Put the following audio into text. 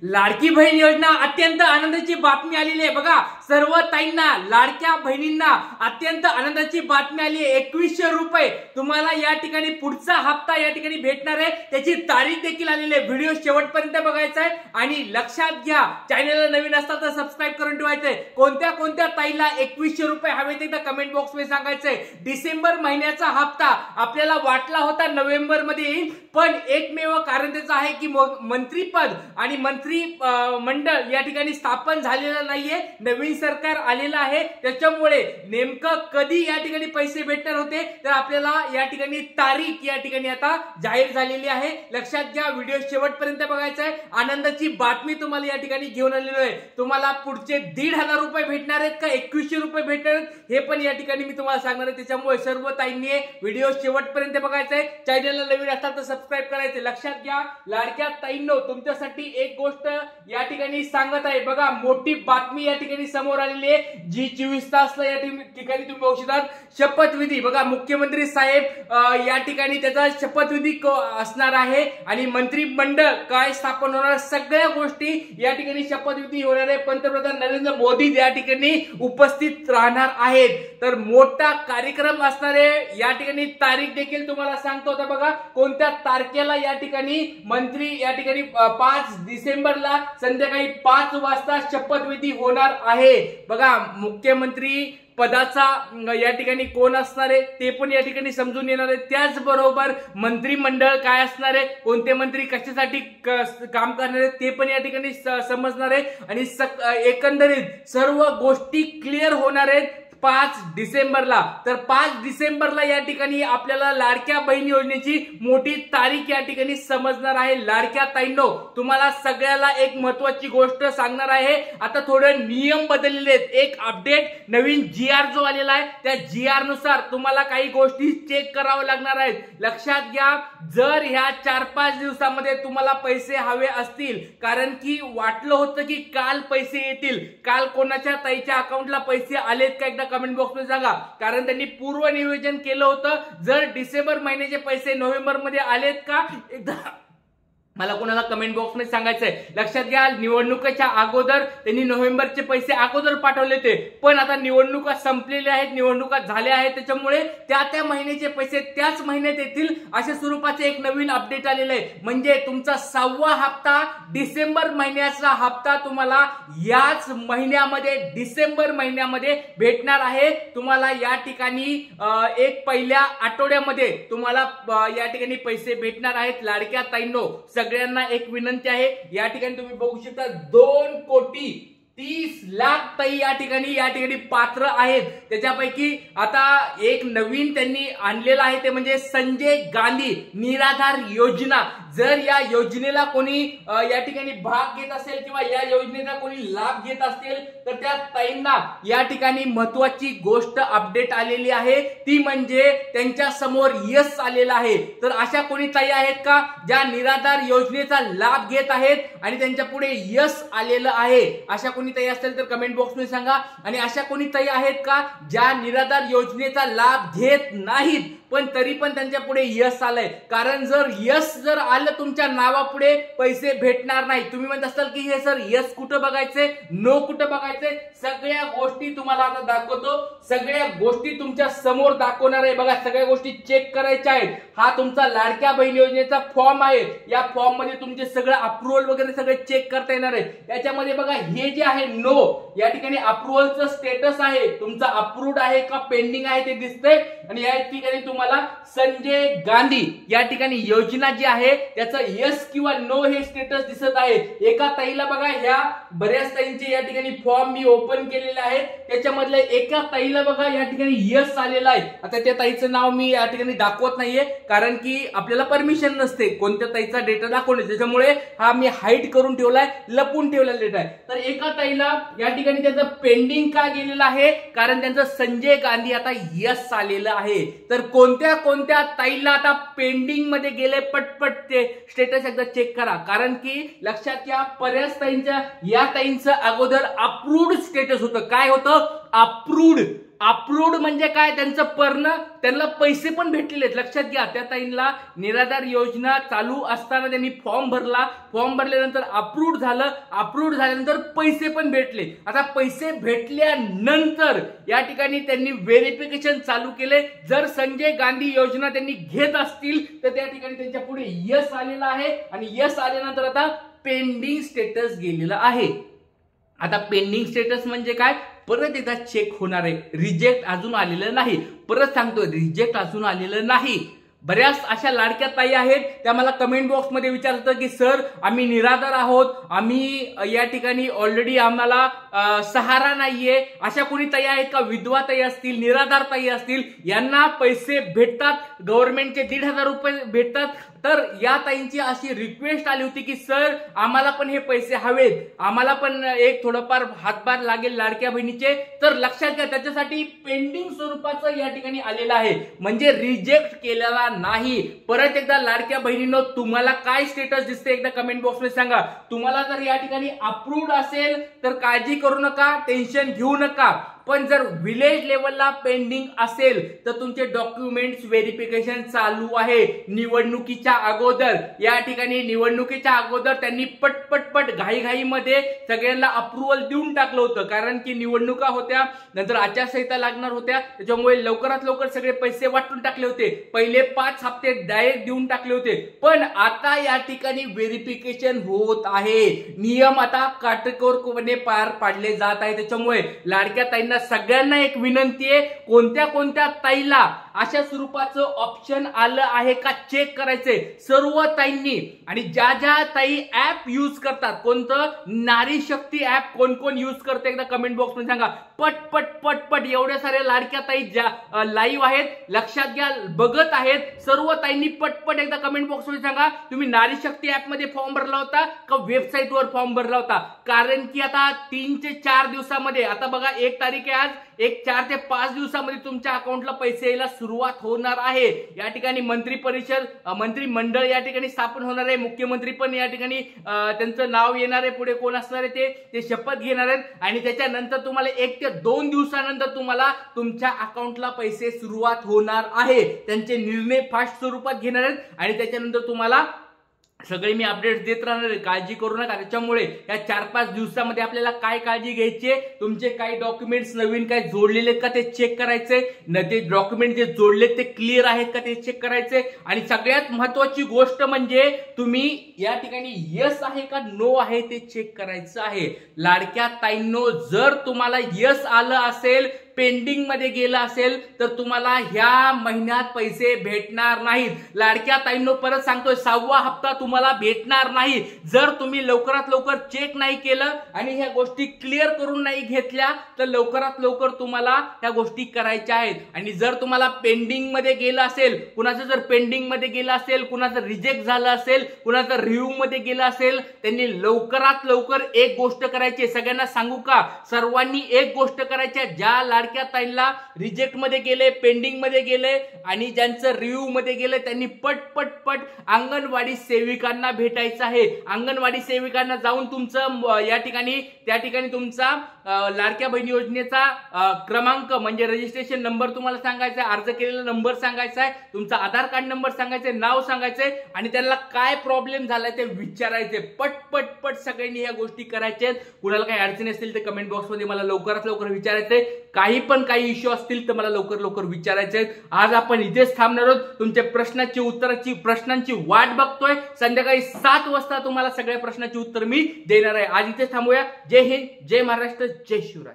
लाडकी बहीण योजना अत्यंत आनंदाची बातमी आलेली आहे बघा। सर्व ताईंना, लाडक्या बहिणींना अत्यंत आनंदाची बातमी आली आहे। 2100 रुपये तुम्हाला या ठिकाणी पुढचा हप्ता या ठिकाणी भेटणार आहे। त्याची तारीख देखील आलेली आहे। व्हिडिओ शेवटपर्यंत बघायचा आहे आणि लक्षात घ्या, चॅनलला नवीन असाल तर सबस्क्राइब करून ठेवायचं आहे। कोणत्या कोणत्या ताईला 2100 रुपये हवेत एकदा कमेंट बॉक्स मध्ये सांगायचं आहे। डिसेंबर महिन्याचा हप्ता आपल्याला वाटला होता नोव्हेंबर मध्ये येईल, पण एकमेव कारण त्याचं आहे की मंत्रीपद आणि मंत्री मंडळ या ठिकाणी स्थापन झालेलं नाहीये। नवीन सरकार आलेलं आहे, त्याच्यामुळे नेमकं कधी या ठिकाणी पैसे भेटणार होते तर आपल्याला या ठिकाणी तारीख या ठिकाणी आता जाहीर झालेली आहे। लक्षात घ्या, व्हिडिओ शेवटपर्यंत बघायचा आहे। आनंदाची बातमी तुम्हाला या ठिकाणी घेऊन आलेलो आहे। तुम्हाला पुढचे 1500 रुपये भेटणार आहेत का 2100 रुपये भेटणार आहेत हे पण या ठिकाणी मी तुम्हाला सांगणार आहे। त्याच्यामुळे सर्व ताईंनी व्हिडिओ शेवटपर्यंत बघायचा आहे। चॅनलला नवीन असाल तर सबस्क्राइब करायचे। लक्षात घ्या, लाडक्या ताईंनो, तुमच्यासाठी एक गोष्ट या ठिकाणी सांगत आहे बघा। मोठी बातमी या ठिकाणी समोर आलेली आहे, जी 24 तासला या ठिकाणी तुम्ही बघू शकता। शपथविधी बघा, मुख्यमंत्री साहेब या ठिकाणी त्याचा शपथविधी असणार आहे आणि मंत्रिमंडळ काय स्थापन होणार, सगळ्या गोष्टी या ठिकाणी शपथविधी होणार आहे। पंतप्रधान नरेंद्र मोदी या ठिकाणी उपस्थित राहणार आहेत, तर मोठा कार्यक्रम असणार आहे। या ठिकाणी तारीख देखील तुम्हाला सांगतो होता बघा, कोणत्या तारखेला या ठिकाणी मंत्री या ठिकाणी 5 डिसेंबरला संध्याकाळी 5 वाजता शपथविधी होणार आहे बघा। मुख्यमंत्री पदाचा या ठिकाणी कोण असणार आहे ते पण या ठिकाणी समजून येणार आहे। त्याचबरोबर मंत्रिमंडळ काय असणार आहे, कोणते मंत्री कशासाठी काम करणार आहेत ते पण या ठिकाणी समजणार आहे आणि एकंदरीत सर्व गोष्टी क्लिअर होणार आहेत 5 डिसेंबरला। तर 5 डिसेंबरला या ठिकाणी आपल्याला लाडक्या बहीण योजनेची मोठी तारीख या ठिकाणी समजणार आहे। लाडक्या ताईंनो, तुम्हाला सगळ्याला एक महत्त्वाची गोष्ट सांगणार आहे। आता थोडे नियम बदललेले आहेत। एक अपडेट नवीन GR जो आलेला आहे, त्या GR नुसार तुम्हाला काही गोष्टी चेक कराव्या लागणार आहेत। लक्षात घ्या, जर ह्या 4-5 दिवसामध्ये तुम्हाला पैसे हवे असतील, कारण की वाटलं होतं की काल पैसे येतील, काल कोणाच्या ताईच्या अकाउंटला पैसे आलेत का एकदा कमेंट बॉक्स मध्ये सांगा, कारण त्यांनी पूर्व नियोजन केलं होतं। जर डिसेंबर महिन्याचे पैसे नोव्हेंबर मध्ये आलेत का एकदा मला कोणाला कमेंट बॉक्स मध्ये सांगायचंय। लक्षात घ्या, निवडणुकीच्या अगोदर त्यांनी नोव्हेंबरचे पैसे अगोदर पाठवले होते, पण आता निवडणुका संपलेल्या आहेत, निवडणुका झाल्या आहेत, त्याच्यामुळे त्या महिन्याचे पैसे त्याच महिन्यात येतील अशा स्वरूपाचे एक नवीन अपडेट आलेलं आहे। म्हणजे तुमचा 6वा हप्ता, डिसेंबर महिन्याचा हप्ता तुम्हाला याच महिन्यामध्ये, डिसेंबर महिन्यामध्ये भेटणार आहे। तुम्हाला या ठिकाणी एक पहिल्या आठवड्यामध्ये तुम्हाला या ठिकाणी पैसे भेटणार आहेत। लाडक्या ताईंनो, सगळ्यांना एक विनंती आहे, या ठिकाणी तुम्ही बघू शकता 2,30,00,000 ताई या ठिकाणी पात्र आहेत। त्याच्यापैकी आता एक नवीन त्यांनी आणलेला आहे, ते म्हणजे संजय गांधी निराधार योजना। जर या योजनेला कोणी या ठिकाणी भाग घेत असेल किंवा या योजनेचा कोणी लाभ घेत असेल तर त्या ताईंना या ठिकाणी महत्त्वाची गोष्ट अपडेट आलेली आहे, ती म्हणजे त्यांच्या समोर यस आलेला आहे। तर अशा कोणी ताई आहेत का ज्या निराधार योजनेचा लाभ घेत आहेत आणि त्यांच्या पुढे यस आलेलं आहे? अशा कोणी ताई असेल तर कमेंट बॉक्स मध्ये सांगा। आणि अशा कोणी ताई आहेत का ज्या निराधार योजनेचा लाभ घेत नाहीत पण तरी पण त्यांच्या पुढे यस आलंय? कारण जर आलं तुमच्या नावापुढे पैसे भेटणार नाही। तुम्ही म्हणत असाल की हे सर यस कुठं बघायचंय, नो कुठं बघायचंय, सगळ्या गोष्टी तुम्हाला आता दाखवतो। सगळ्या गोष्टी तुमच्या समोर दाखवणार आहे बघा, सगळ्या गोष्टी चेक करायच्या आहेत। हा तुमचा लाडक्या बहीण योजनेचा फॉर्म आहे, या फॉर्म मध्ये तुमचे सगळं अप्रूव्हल वगैरे सगळे चेक करता येणार आहे। त्याच्यामध्ये बघा, हे जे आहे नो, या ठिकाणी अप्रूव्हलचं स्टेटस आहे, तुमचा अप्रूव्ड आहे का पेंडिंग आहे ते दिसतंय। आणि या ठिकाणी तुम्हाला संजय गांधी या ठिकाणी योजना जी आहे त्याचं यस किंवा नो हे स्टेटस दिसत आहे। एका ताईला बघा, ह्या बऱ्याच ताईंचे या ठिकाणी फॉर्म मी ओपन केलेले आहेत, त्याच्यामधल्या एका ताईला बघा या ठिकाणी यस आलेला आहे। आता त्या ताईचं नाव मी या ठिकाणी दाखवत नाहीये, कारण की आपल्याला परमिशन नसते कोणत्या ताईचा डेटा दाखवणे, त्याच्यामुळे हा मी हाईड करून ठेवलाय, लपून ठेवलेला डेटा आहे। तर एका ताईला या ठिकाणी त्याचं पेंडिंग का गेलेलं आहे, कारण त्यांचं संजय गांधी आता यस आलेलं आहे। तर कोणत्या कोणत्या ताईला आता पेंडिंग मध्ये गेले पटपट ते स्टेटस एकदा चेक करा, कारण की लक्षात घ्या, बऱ्याच ताईंच्या या ताईंचं अगोदर अप्रूव्ड स्टेटस होतं। काय होतं? अप्रूव्ड अप्रूव्ड म्हणजे काय, त्यांचं पर्ण त्यांना पैसे पण भेटलेले आहेत. लक्षात घ्या, त्या ताईंना निराधार योजना चालू असताना त्यांनी फॉर्म भरला, फॉर्म भरल्यानंतर अप्रूव्ड झालं, अप्रूव्ड झाल्यानंतर पैसे पण भेटले. आता पैसे भेटल्यानंतर या ठिकाणी त्यांनी व्हेरिफिकेशन चालू केले. जर संजय गांधी योजना त्यांनी घेत असतील तर त्या ठिकाणी त्यांच्या पुढे यस आलेला आहे आणि यस आल्यानंतर आता पेंडिंग स्टेटस गेलेला आहे. आता पेंडिंग स्टेटस म्हणजे काय, परत एकदा चेक होणार आहे. रिजेक्ट अजून आलेलं नाही. परत सांगतो, रिजेक्ट अजून आलेलं नाही. बऱ्याच अशा लाडक्या ताई आहेत, त्या मला कमेंट बॉक्स मध्ये विचारतात की सर आम्ही निराधार आहोत, आम्ही या ठिकाणी ऑलरेडी आम्हाला सहारा नाहीये. अशा कोणी ताई आहेत का, विधवा ताई असतील, निराधार ताई असतील, यांना पैसे भेटतात, गव्हर्नमेंटचे 1,500 रुपये भेटतात. तर या ताईंची अशी रिक्वेस्ट आली होती की सर आम्हाला पण हे पैसे हवेत, आम्हाला पण एक थोडंफार हातभार लागेल लाडक्या बहिणीचे. तर लक्षात घ्या, त्याच्यासाठी पेंडिंग स्वरूपाचं या ठिकाणी आलेलं आहे, म्हणजे रिजेक्ट केलेला नाही. परत एकदा लाडक्या बहिणींनो, तुम्हाला काय स्टेटस दिसते एकदा कमेंट बॉक्स मध्ये सांगा. तुम्हाला जर या ठिकाणी अप्रूव्ड असेल तर काळजी करू नका, टेन्शन घेऊ नका. पण जर विलेज लेवलला पेंडिंग असेल तर तुमचे डॉक्युमेंट्स व्हेरिफिकेशन चालू आहे. निवडणुकीच्या अगोदर या ठिकाणी निवडणुकीच्या अगोदर त्यांनी पटपटपट घाईघाईमध्ये सगळ्यांना अप्रुव्हल देऊन टाकलं होतं, कारण की निवडणुका होत्या, नंतर आचारसंहिता लागणार होत्या, त्याच्यामुळे लवकरात लवकर सगळे पैसे वाटून टाकले होते. पहिले 5 हप्ते डायरेक्ट देऊन टाकले होते. पण आता या ठिकाणी व्हेरिफिकेशन होत आहे. नियम आता काटेकोरपणे पार पाडले जात आहे. त्याच्यामुळे लाडक्या ताईंना सगळ्यांना एक विनंती आहे, कोणत्या कोणत्या ताईला अशा स्वरूपाचं ऑप्शन आलं आहे का चेक करायचंय सर्व ताईंनी. आणि ज्या ज्या ताई ऍप यूज करतात, कोणतं नारी शक्ती ऍप कोण कोण यूज करते एकदा कमेंट बॉक्स मध्ये सांगा. पट पट पट एवढ्या साऱ्या लाडक्या ताई ज्या लाईव्ह आहेत, लक्षात घ्या, बघत आहेत, सर्व ताईंनी पटपट एकदा कमेंट बॉक्स मध्ये सांगा तुम्ही नारी शक्ती ऍप मध्ये फॉर्म भरला होता का वेबसाईटवर फॉर्म भरला होता. कारण की आता 3 ते 4 दिवसामध्ये, आता बघा 1 तारीख आहे आज, 4 ते 5 दिवसामध्ये तुमच्या अकाउंटला पैसे यायला सुरुवात होणार आहे. या ठिकाणी मंत्रिमंडळ या ठिकाणी स्थापन होणार आहे. मुख्यमंत्री पण या ठिकाणी त्यांचं नाव येणार आहे, पुढे कोण असणार आहे ते शपथ घेणार आहेत. आणि त्याच्यानंतर तुम्हाला 1 ते 2 दिवसानंतर तुम्हाला तुमच्या अकाउंटला पैसे सुरुवात होणार आहे. त्यांचे निर्णय फास्ट स्वरूपात घेणार आहेत आणि त्याच्यानंतर तुम्हाला सगळे मी अपडेट्स देत राहणार आहे, काळजी करू नका. त्याच्यामुळे या 4-5 दिवसामध्ये आपल्याला काय काळजी घ्यायची, तुमचे काही डॉक्युमेंट्स नवीन काय जोडलेले आहेत का ते चेक करायचे, न ते डॉक्युमेंट जे जोडलेत ते क्लिअर आहेत का ते चेक करायचे. आणि सगळ्यात महत्वाची गोष्ट म्हणजे तुम्ही या ठिकाणी यस आहे का नो आहे ते चेक करायचं आहे. लाडक्या ताईंनो, जर तुम्हाला यस आलं असेल, पेंडिंग मध्ये गेला असेल तर तुम्हाला ह्या महिन्यात पैसे भेटणार नाहीत. लाडक्या ताईंनो, परत सांगतोय, 6वा हप्ता तुम्हाला भेटणार नाही. जर तुम्ही लवकरात लवकर चेक नाही केलं आणि ह्या गोष्टी क्लिअर करून नाही घेतल्या तर लवकरात लवकर तुम्हाला ह्या गोष्टी करायच्या आहेत. आणि जर तुम्हाला पेंडिंग मध्ये गेलं असेल, कुणाचं जर पेंडिंग मध्ये गेलं असेल, कुणाचं रिजेक्ट झालं असेल, कुणाचं रिव्ह्यू मध्ये गेलं असेल, त्यांनी लवकरात लवकर एक गोष्ट करायची. सगळ्यांना सांगू का, सर्वांनी एक गोष्ट करायची, ज्या लाडक्या ताईंना रिजेक्ट मध्ये गेले, पेंडिंग मध्ये गेले आणि ज्यांचं रिव्ह्यू मध्ये गेले, त्यांनी पट अंगणवाडी सेविकांना भेटायचं आहे. अंगणवाडी सेविकांना जाऊन तुमचं या ठिकाणी त्या ठिकाणी तुमचा लाडक्या बहिणी योजनेचा क्रमांक म्हणजे रजिस्ट्रेशन नंबर तुम्हाला सांगायचा आहे, अर्ज केलेला नंबर सांगायचा आहे, तुमचा आधार कार्ड नंबर सांगायचा आहे, नाव सांगायचंय आणि त्यांना काय प्रॉब्लेम झालाय ते विचारायचे. पट सगळ्यांनी ह्या गोष्टी करायच्या आहेत. कुणाला काही अडचणी असतील तर कमेंट बॉक्स मध्ये मला लवकरात लवकर विचारायचंय. काही इश्यू असतील तर मला लवकर विचारायचे आहेत. आज आपण इथेच थांबणार आहोत. तुमच्या प्रश्नांची वाट बघतोय. संध्याकाळी 7 वाजता तुम्हाला सगळ्या प्रश्नांची उत्तर मी देणार आहे. आज इथेच थांबूया. जय हिंद, जय महाराष्ट्र, जय शिवराय.